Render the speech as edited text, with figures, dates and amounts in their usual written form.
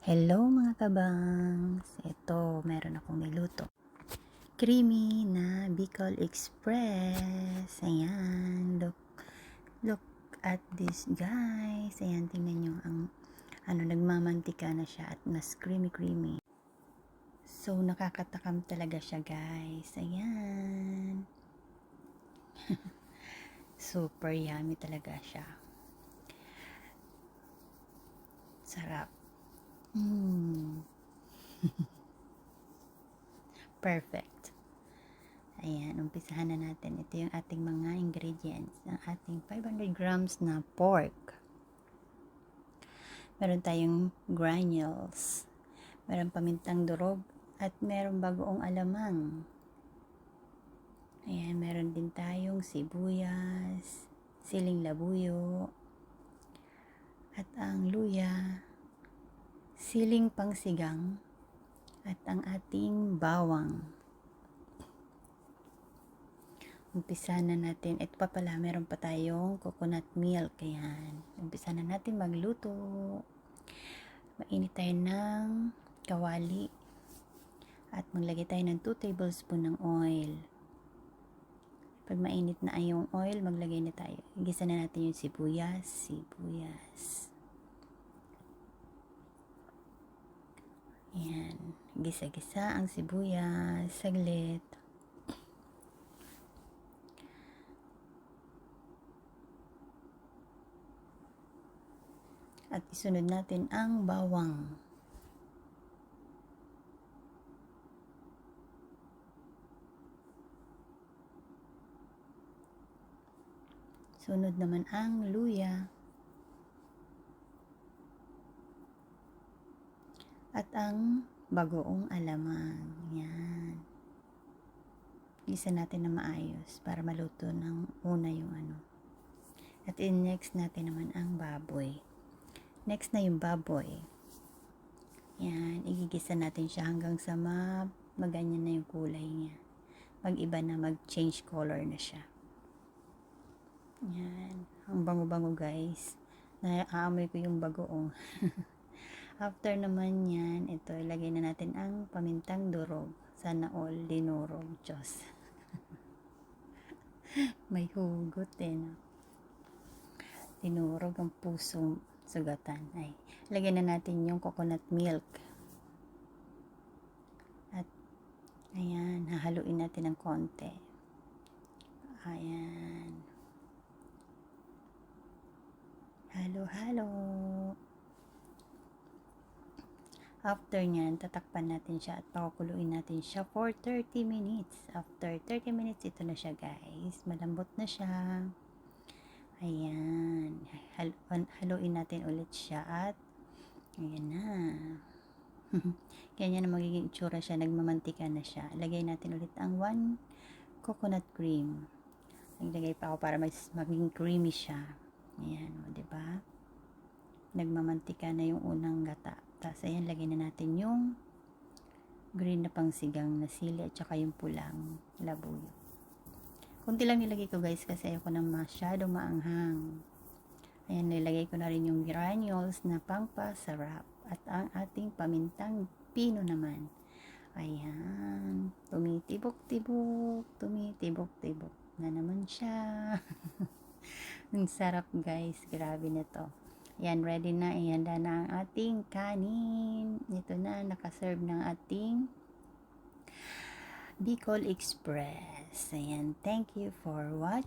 Hello mga kabangs! Ito, meron akong niluto. Creamy na Bicol Express. Ayan, look at this guys. Ayan, tingnan nyo ang nagmamantika na siya at mas creamy. So, nakakatakam talaga siya guys. Ayan. Super yummy talaga siya. Sarap. Perfect. Ayan, umpisahan na natin. Ito yung ating mga ingredients. Ang ating 500 grams na pork. Meron tayong granules. Meron pamintang durog. At meron bagoong alamang. Ayan, meron din tayong sibuyas, siling labuyo, at ang luya, siling pangsigang, at ang ating bawang. Umpisa na natin. Ito pa pala, meron pa tayong coconut milk. Ayan. Umpisa na natin magluto. Mainit tayo ng kawali. At maglagay tayo ng 2 tablespoon ng oil. Pag mainit na yung oil, maglagay na tayo. Igisa na natin yung sibuyas. Ayan. Gisa-gisa ang sibuyas. Saglit. At isunod natin ang bawang. Sunod naman ang luya. At ang bagoong alamang. Yan. Gisa natin na maayos para maluto ng una yung At next natin naman ang baboy. Next na yung baboy. Yan, igigisa natin siya hanggang sa maganyan na yung kulay niya. Mag-iba na, mag-change color na siya. Yan, ang bango-bango guys. Naaamoy ko yung bagoong. After naman yan, ito, ilagay na natin ang pamintang durog. Sana all dinurog, Diyos. May hugot no? Dinurog ang pusong sugatan. Ay, lagay na natin yung coconut milk. At, ayan, hahaluin natin ng konti. Ayan. Halo-halo. After nyan, tatakpan natin siya at pakukuluin natin siya for 30 minutes. After 30 minutes, ito na siya guys. Malambot na siya. Ayan. Haluin natin ulit siya at ayan na. Ganyan na magiging itsura siya. Nagmamantika na siya. Lagay natin ulit ang 1 coconut cream. Naglagay pa ako para maging creamy siya. Ayan, o, diba? Nagmamantika na yung unang gata. Tapos, ayan, lagay na natin yung green na pangsigang na sili at saka yung pulang labuyo. Kunti lang nilagay ko guys kasi ayoko na masyadong maanghang. Ayan, nilagay ko na rin yung granules na pangpasarap. At ang ating pamintang pino naman. Ayan, tumitibok-tibok na naman siya. Ang sarap guys, grabe na to. Ayan, ready na. Ihanda na ang ating kanin. Ito na, nakaserve ng ating Bicol Express. Ayan, thank you for watching.